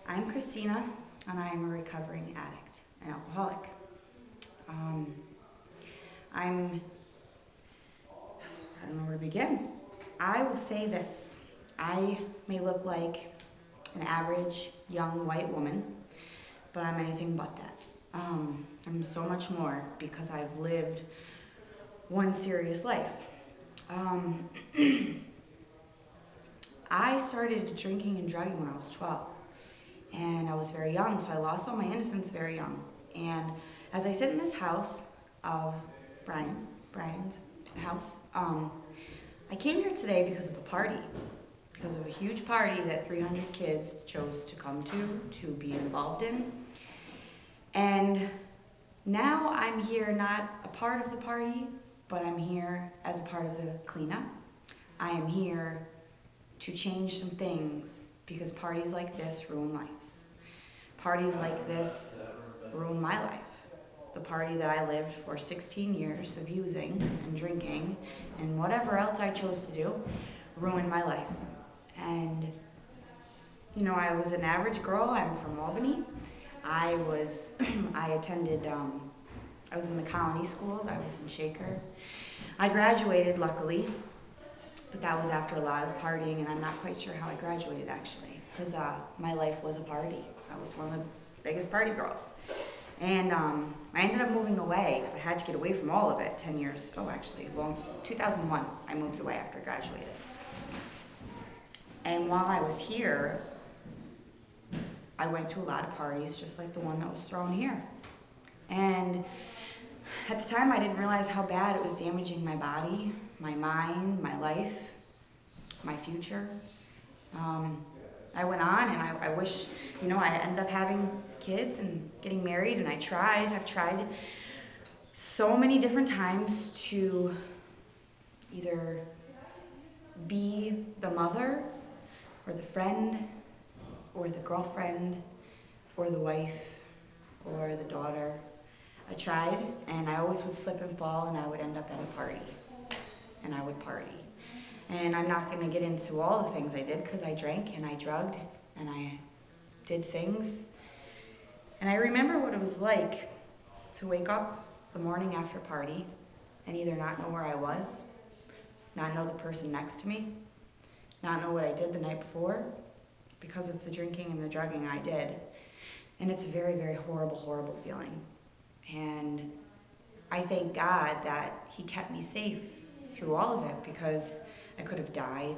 I'm Christina, and I am a recovering addict and alcoholic. I don't know where to begin. I will say this. I may look like an average young white woman, but I'm anything but that. I'm so much more because I've lived one serious life. I started drinking and drugging when I was 12, and I was very young, so I lost all my innocence very young. And as I sit in this house of Brian's house, I came here today because of a party, because of a huge party that 300 kids chose to come to be involved in. And now I'm here not a part of the party, but I'm here as a part of the cleanup. I am here to change some things because parties like this ruin lives. Parties like this ruin my life. The party that I lived for 16 years of using and drinking and whatever else I chose to do ruined my life. And you know, I was an average girl. I'm from Albany. I was in the colony schools. I was in Shaker. I graduated, luckily, but that was after a lot of partying, and I'm not quite sure how I graduated, actually, because my life was a party. I was one of the biggest party girls. And I ended up moving away because I had to get away from all of it 10 years, 2001, I moved away after I graduated. And while I was here, I went to a lot of parties, just like the one that was thrown here. And at the time, I didn't realize how bad it was damaging my body, my mind, my life, my future. I went on, and I wish, you know, I ended up having kids and getting married, and I've tried so many different times to either be the mother or the friend or the girlfriend or the wife or the daughter. I tried, and I always would slip and fall, and I would end up at a party, and I would party. And I'm not going to get into all the things I did because I drank and I drugged and I did things. And I remember what it was like to wake up the morning after a party and either not know where I was, not know the person next to me, not know what I did the night before because of the drinking and the drugging I did. And it's a very, very horrible, horrible feeling. And I thank God that He kept me safe through all of it because I could have died.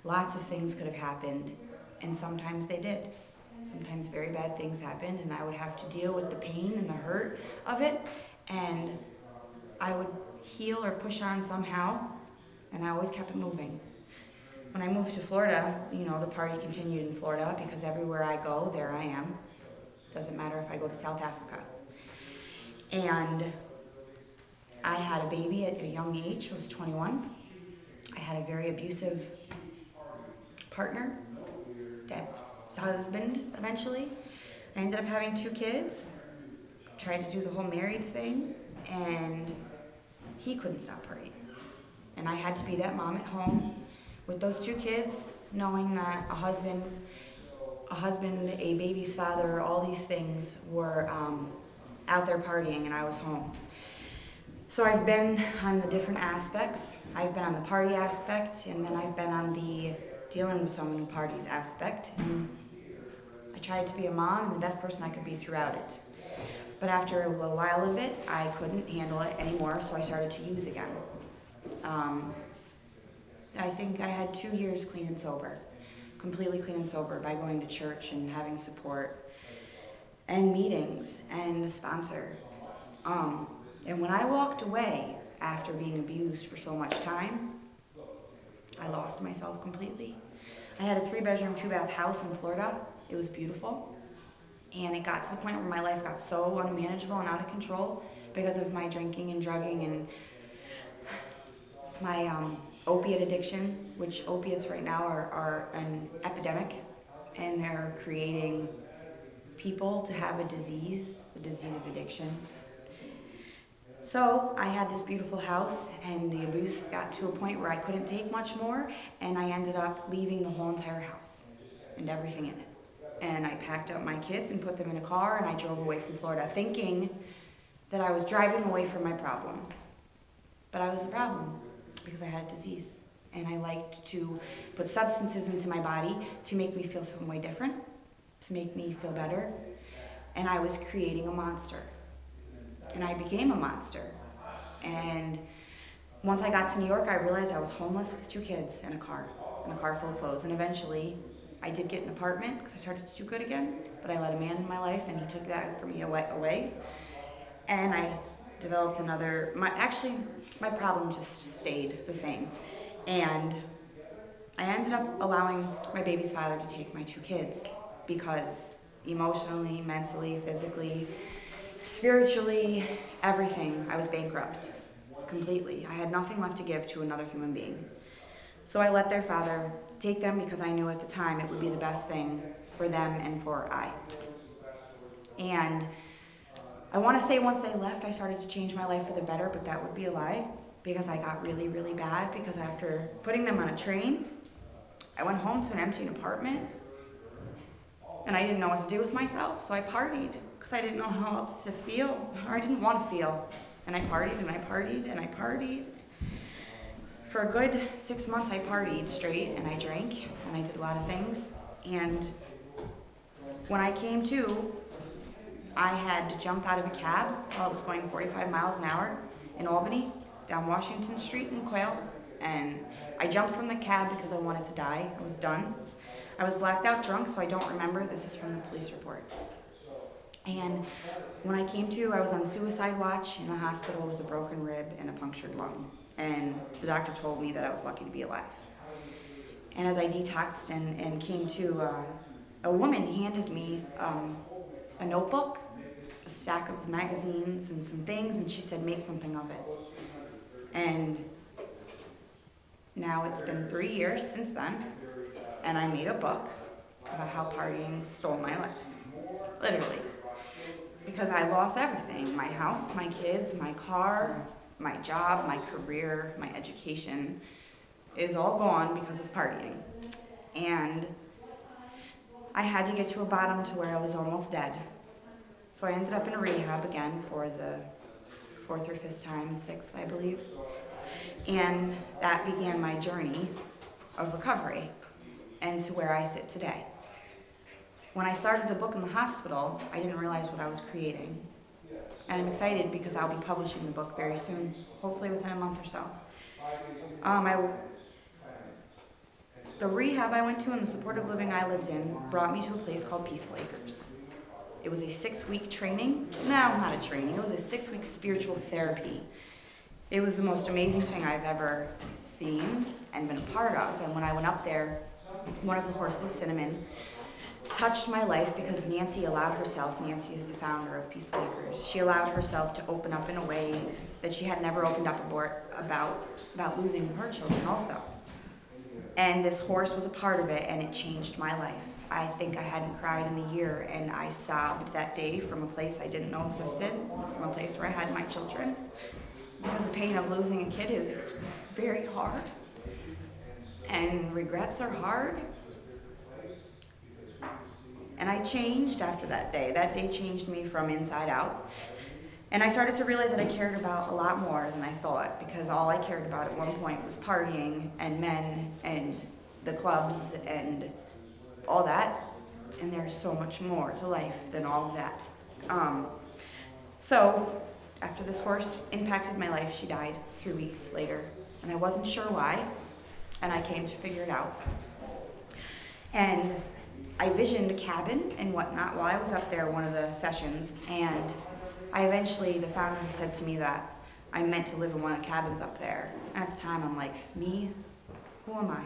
Lots of things could have happened, and sometimes they did. Sometimes very bad things happened, and I would have to deal with the pain and the hurt of it, and I would heal or push on somehow, and I always kept it moving. When I moved to Florida, you know, the party continued in Florida because everywhere I go, there I am. Doesn't matter if I go to South Africa. And I had a baby at a young age. I was 21. I had a very abusive partner, husband eventually. I ended up having 2 kids, tried to do the whole married thing, and he couldn't stop partying. And I had to be that mom at home with those 2 kids, knowing that a husband, a baby's father, all these things were out there partying, and I was home. So I've been on the different aspects. I've been on the party aspect, and then I've been on the dealing with someone who parties aspect. And I tried to be a mom and the best person I could be throughout it. But after a little while of it, I couldn't handle it anymore, so I started to use again. I think I had 2 years clean and sober, completely clean and sober by going to church and having support and meetings and a sponsor. And when I walked away after being abused for so much time, I lost myself completely. I had a 3-bedroom, 2-bath house in Florida. It was beautiful. And it got to the point where my life got so unmanageable and out of control because of my drinking and drugging and my opiate addiction, which opiates right now are an epidemic, and they're creating people to have a disease, the disease of addiction. So I had this beautiful house, and the abuse got to a point where I couldn't take much more, and I ended up leaving the whole entire house and everything in it. And I packed up my kids and put them in a car, and I drove away from Florida thinking that I was driving away from my problem. But I was the problem because I had a disease. And I liked to put substances into my body to make me feel some way different, to make me feel better. And I was creating a monster. And I became a monster. And once I got to New York, I realized I was homeless with 2 kids and a car full of clothes. And eventually, I did get an apartment because I started to do good again, but I let a man in my life and he took that from me away. And I developed another, my problem just stayed the same. And I ended up allowing my baby's father to take my 2 kids because emotionally, mentally, physically, spiritually, everything, I was bankrupt completely. I had nothing left to give to another human being. So I let their father take them because I knew at the time it would be the best thing for them and for I. And I want to say once they left, I started to change my life for the better, but that would be a lie because I got really, really bad because after putting them on a train, I went home to an empty apartment and I didn't know what to do with myself, so I partied because I didn't know how else to feel, or I didn't want to feel. And I partied and I partied and I partied. For a good 6 months, I partied straight and I drank and I did a lot of things. And when I came to, I had to jump out of a cab while it was going 45 miles an hour in Albany, down Washington Street in Quail. And I jumped from the cab because I wanted to die. I was done. I was blacked out drunk, so I don't remember. This is from the police report. And when I came to, I was on suicide watch in the hospital with a broken rib and a punctured lung. And the doctor told me that I was lucky to be alive. And as I detoxed and came to, a woman handed me a notebook, a stack of magazines and some things, and she said, make something of it. And now it's been 3 years since then, and I made a book about how partying stole my life, literally. Because I lost everything, my house, my kids, my car, my job, my career, my education is all gone because of partying. And I had to get to a bottom to where I was almost dead. So I ended up in a rehab again for the 4th or 5th time, 6th, I believe. And that began my journey of recovery and to where I sit today. When I started the book in the hospital, I didn't realize what I was creating. And I'm excited because I'll be publishing the book very soon, hopefully within a month or so. The rehab I went to and the supportive living I lived in brought me to a place called Peaceful Acres. It was a 6-week training. No, not a training. It was a 6-week spiritual therapy. It was the most amazing thing I've ever seen and been a part of. And when I went up there, one of the horses, Cinnamon, touched my life because Nancy allowed herself, Nancy is the founder of Peaceful Acres, she allowed herself to open up in a way that she had never opened up about losing her children also. And this horse was a part of it, and it changed my life. I think I hadn't cried in a year, and I sobbed that day from a place I didn't know existed, from a place where I had my children. Because the pain of losing a kid is very hard, and regrets are hard. And I changed after that day. That day changed me from inside out. And I started to realize that I cared about a lot more than I thought, because all I cared about at one point was partying and men and the clubs and all that. And there's so much more to life than all of that. So after this horse impacted my life, she died 3 weeks later. And I wasn't sure why, and I came to figure it out. And I visioned a cabin and whatnot while I was up there one of the sessions, and the founder had said to me that I meant to live in one of the cabins up there. And at the time, I'm like, me? Who am I?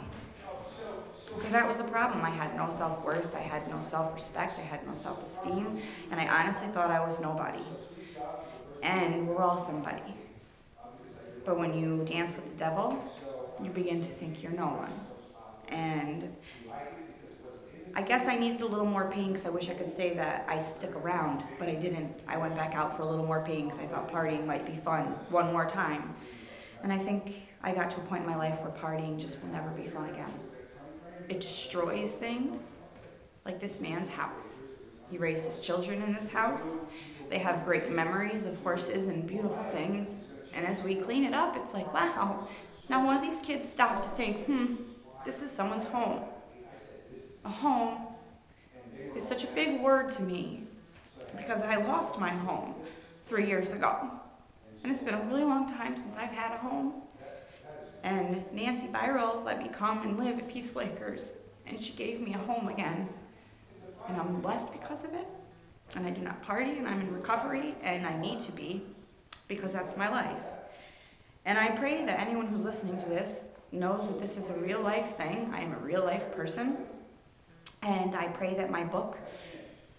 Because that was a problem. I had no self-worth, I had no self-respect, I had no self-esteem, and I honestly thought I was nobody. And we're all somebody. But when you dance with the devil, you begin to think you're no one. And I guess I needed a little more pain because I wish I could say that I stick around, but I didn't. I went back out for a little more pain because I thought partying might be fun one more time. And I think I got to a point in my life where partying just will never be fun again. It destroys things, like this man's house. He raised his children in this house. They have great memories of horses and beautiful things. And as we clean it up, it's like, wow, now one of these kids stopped to think, this is someone's home. A home is such a big word to me because I lost my home 3 years ago. And it's been a really long time since I've had a home. And Nancy Byral let me come and live at Peaceful Acres, and she gave me a home again. And I'm blessed because of it. And I do not party, and I'm in recovery, and I need to be, because that's my life. And I pray that anyone who's listening to this knows that this is a real life thing. I am a real life person. And I pray that my book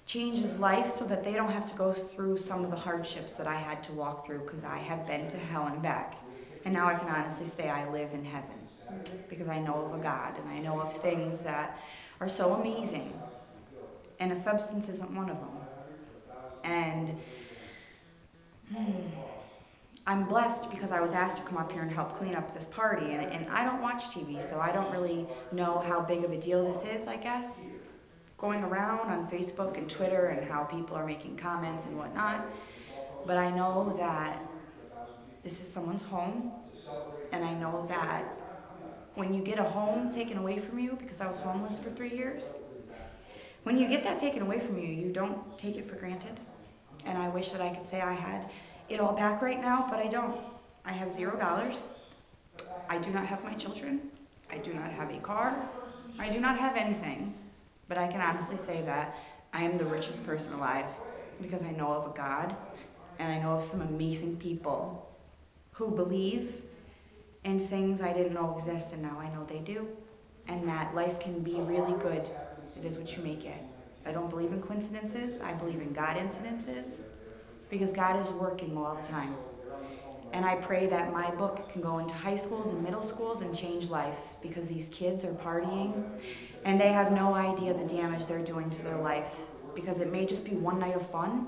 changes life so that they don't have to go through some of the hardships that I had to walk through, because I have been to hell and back. And now I can honestly say I live in heaven because I know of a God, and I know of things that are so amazing. And a substance isn't one of them. And I'm blessed because I was asked to come up here and help clean up this party. And I don't watch TV, so I don't really know how big of a deal this is, I guess. Going around on Facebook and Twitter and how people are making comments and whatnot. But I know that this is someone's home. And I know that when you get a home taken away from you, because I was homeless for 3 years, when you get that taken away from you, you don't take it for granted. And I wish that I could say I had it all back right now, but I don't. I have $0. I do not have my children. I do not have a car. I do not have anything. But I can honestly say that I am the richest person alive because I know of a God, and I know of some amazing people who believe in things I didn't know exist, and now I know they do. And that life can be really good. It is what you make it. I don't believe in coincidences. I believe in God incidences, because God is working all the time. And I pray that my book can go into high schools and middle schools and change lives, because these kids are partying and they have no idea the damage they're doing to their lives, because it may just be one night of fun.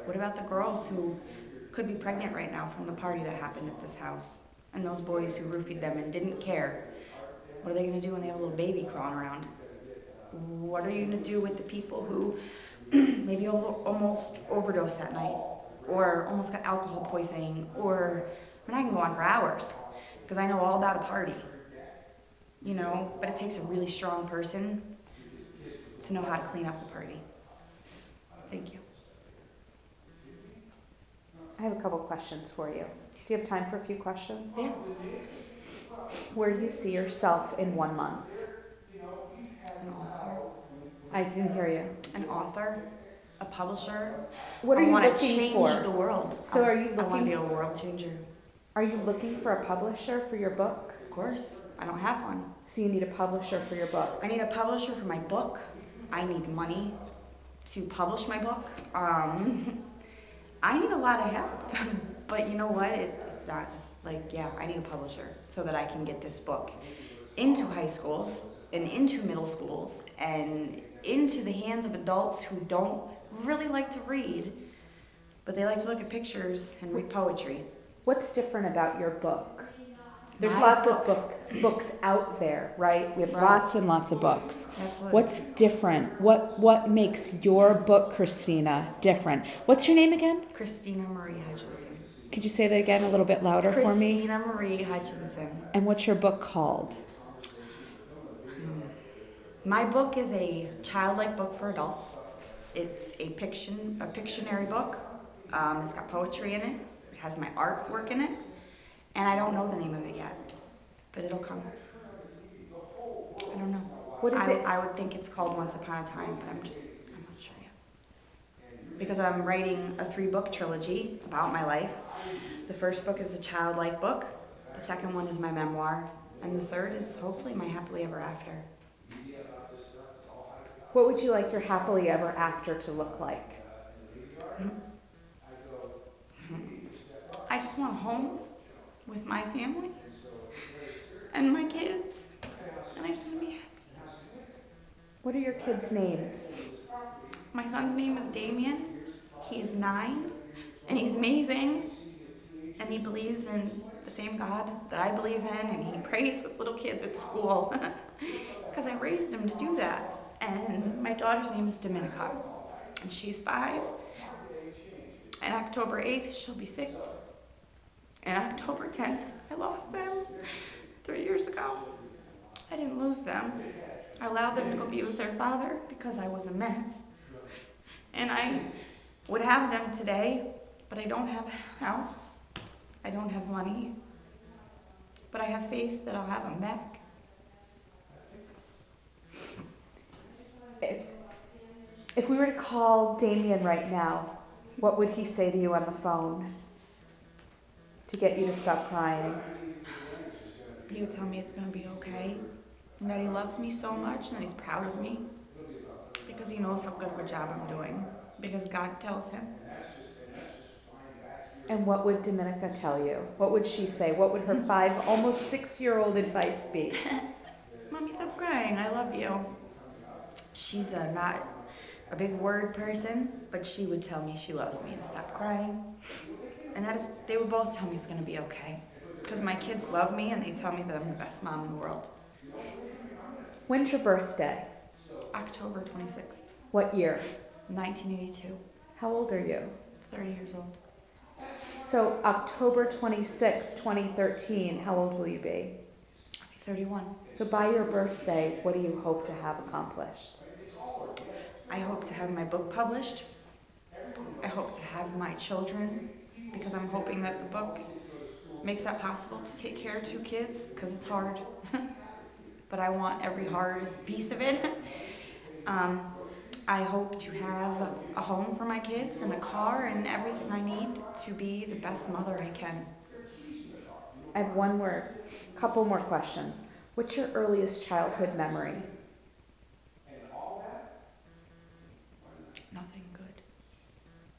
What about the girls who could be pregnant right now from the party that happened at this house, and those boys who roofied them and didn't care? What are they going to do when they have a little baby crawling around? What are you going to do with the people who maybe almost overdosed that night, or almost got alcohol poisoning, or, and I can go on for hours, because I know all about a party, you know, but it takes a really strong person to know how to clean up the party. Thank you. I have a couple questions for you. Do you have time for a few questions? Yeah. Where do you see yourself in 1 month? An author. I didn't hear you. An author, a publisher. What are I you want to looking change for? the world. So are you I want to be a looking? world changer. Are you looking for a publisher for your book? Of course, I don't have one. So you need a publisher for your book. I need a publisher for my book. I need money to publish my book. I need a lot of help, but you know what? It's not like, yeah, I need a publisher so that I can get this book into high schools and into middle schools and into the hands of adults who don't really like to read, but they like to look at pictures and read poetry. What's different about your book? There's My lots book. of books out there, right? We have Right. lots and lots of books. Absolutely. What's different? What makes your book, Christina, different? What's your name again? Christina Marie Hutchinson. Could you say that again a little bit louder for me? Christina Marie Hutchinson. And what's your book called? My book is a childlike book for adults. It's a Pictionary book. It's got poetry in it. It has my artwork in it. And I don't know the name of it yet, but it'll come. I don't know. What is it? I would think it's called Once Upon a Time, but I'm not sure yet. Because I'm writing a 3-book trilogy about my life. The first book is the childlike book. The second one is my memoir. And the third is hopefully my happily ever after. What would you like your happily ever after to look like? I just want a home with my family and my kids, and I just want to be happy. What are your kids' names? My son's name is Damien. He's 9, and he's amazing, and he believes in the same God that I believe in, and he prays with little kids at school because I raised him to do that. And my daughter's name is Dominica, and she's 5. And October 8th, she'll be 6. And October 10th, I lost them 3 years ago. I didn't lose them. I allowed them to go be with their father because I was a mess. And I would have them today, but I don't have a house. I don't have money. But I have faith that I'll have them back. If we were to call Damien right now, what would he say to you on the phone to get you to stop crying? He would tell me it's going to be okay, and that he loves me so much, and that he's proud of me, because he knows how good of a job I'm doing, because God tells him. And what would Dominica tell you? What would she say? What would her 5, almost 6-year-old advice be? Mommy, stop crying. I love you. She's not a big word person, but she would tell me she loves me and stop crying. And they would both tell me it's going to be okay. Because my kids love me and they tell me that I'm the best mom in the world. When's your birthday? October 26th. What year? 1982. How old are you? 30 years old. So October 26, 2013, how old will you be? I'll be 31. So by your birthday, what do you hope to have accomplished? I hope to have my book published. I hope to have my children, because I'm hoping that the book makes that possible to take care of 2 kids, because it's hard. But I want every hard piece of it. I hope to have a home for my kids and a car and everything I need to be the best mother I can. I have couple more questions. What's your earliest childhood memory? Nothing good.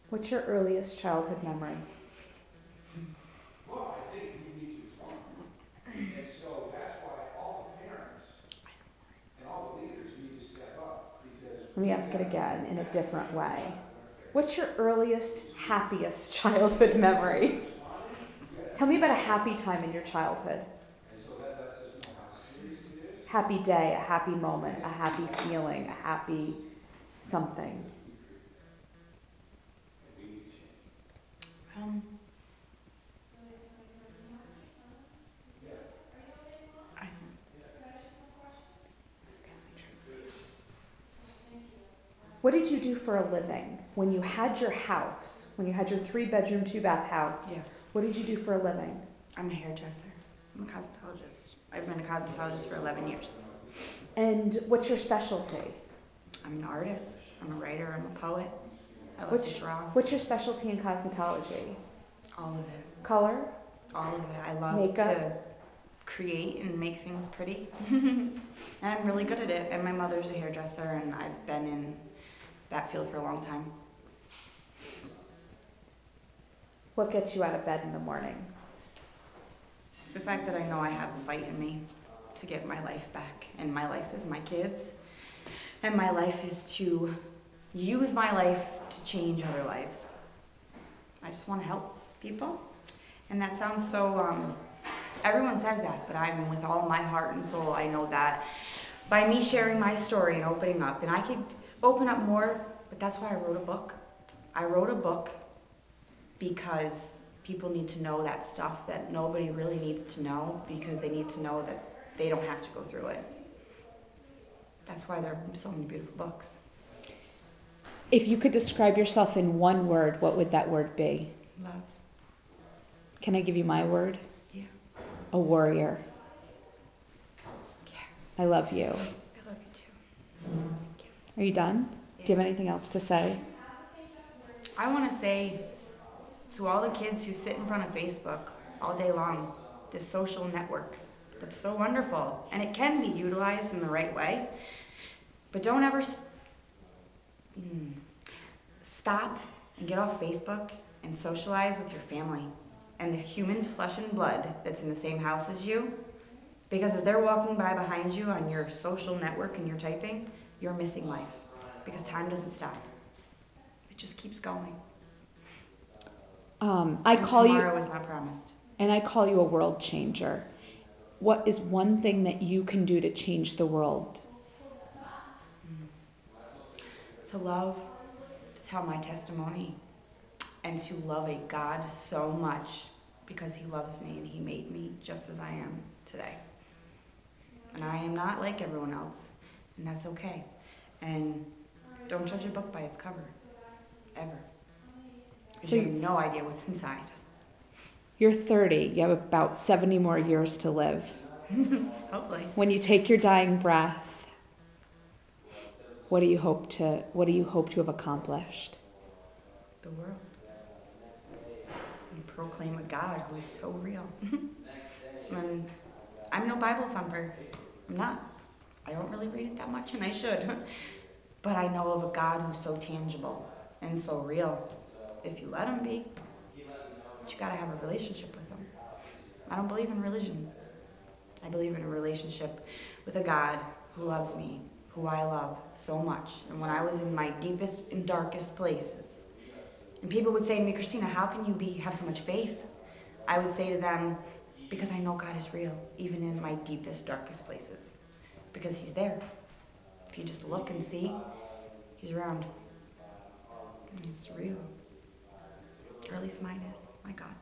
What's your earliest childhood memory? Well, I think we need to respond. And so that's why all the parents and all the leaders need to step up, because Let me ask it again in a different way. What's your earliest, happiest childhood memory? Tell me about a happy time in your childhood. Happy day, a happy moment, a happy feeling, a happy something. What did you do for a living when you had your house, when you had your 3-bedroom, 2-bath house? Yeah. What did you do for a living? I'm a hairdresser. I'm a cosmetologist. I've been a cosmetologist for 11 years. And what's your specialty? I'm an artist. I'm a writer. I'm a poet. I like to draw. What's your specialty in cosmetology? All of it. Color? All of it. I love Makeup? to create and make things pretty. And I'm really good at it. And my mother's a hairdresser, and I've been in that field for a long time. What gets you out of bed in the morning? The fact that I know I have a fight in me to get my life back. And my life is my kids. And my life is to use my life to change other lives. I just want to help people. And that sounds so, everyone says that, but I mean, with all my heart and soul, I know that by me sharing my story and opening up, and I could open up more, but that's why I wrote a book. I wrote a book because people need to know that stuff that nobody really needs to know, because they need to know that they don't have to go through it. That's why there are so many beautiful books. If you could describe yourself in one word, what would that word be? Love. Can I give you my word? Yeah. A warrior. Yeah. I love you. I love you too. Thank you. Are you done? Yeah. Do you have anything else to say? I want to say to all the kids who sit in front of Facebook all day long, this social network that's so wonderful, and it can be utilized in the right way, but don't ever stop and get off Facebook and socialize with your family and the human flesh and blood that's in the same house as you, because as they're walking by behind you on your social network and you're typing, you're missing life, because time doesn't stop. It just keeps going. Tomorrow is not promised. And I call you a world changer. What is one thing that you can do to change the world? to love, to tell my testimony, and to love a God so much because he loves me and he made me just as I am today. And I am not like everyone else, and that's okay. And don't judge a book by its cover, ever. Because So you have no idea what's inside. You're 30. You have about 70 more years to live. Hopefully. When you take your dying breath, what do you hope to have accomplished? The world. And proclaim a God who is so real. And I'm no Bible thumper. I'm not. I don't really read it that much, and I should. But I know of a God who's so tangible and so real. If you let him be, but you gotta have a relationship with him. I don't believe in religion. I believe in a relationship with a God who loves me, who I love so much. And when I was in my deepest and darkest places, and people would say to me, Christina, how can you have so much faith? I would say to them, because I know God is real, even in my deepest, darkest places. Because he's there. If you just look and see, he's around. And it's real. Or at least mine is, my God.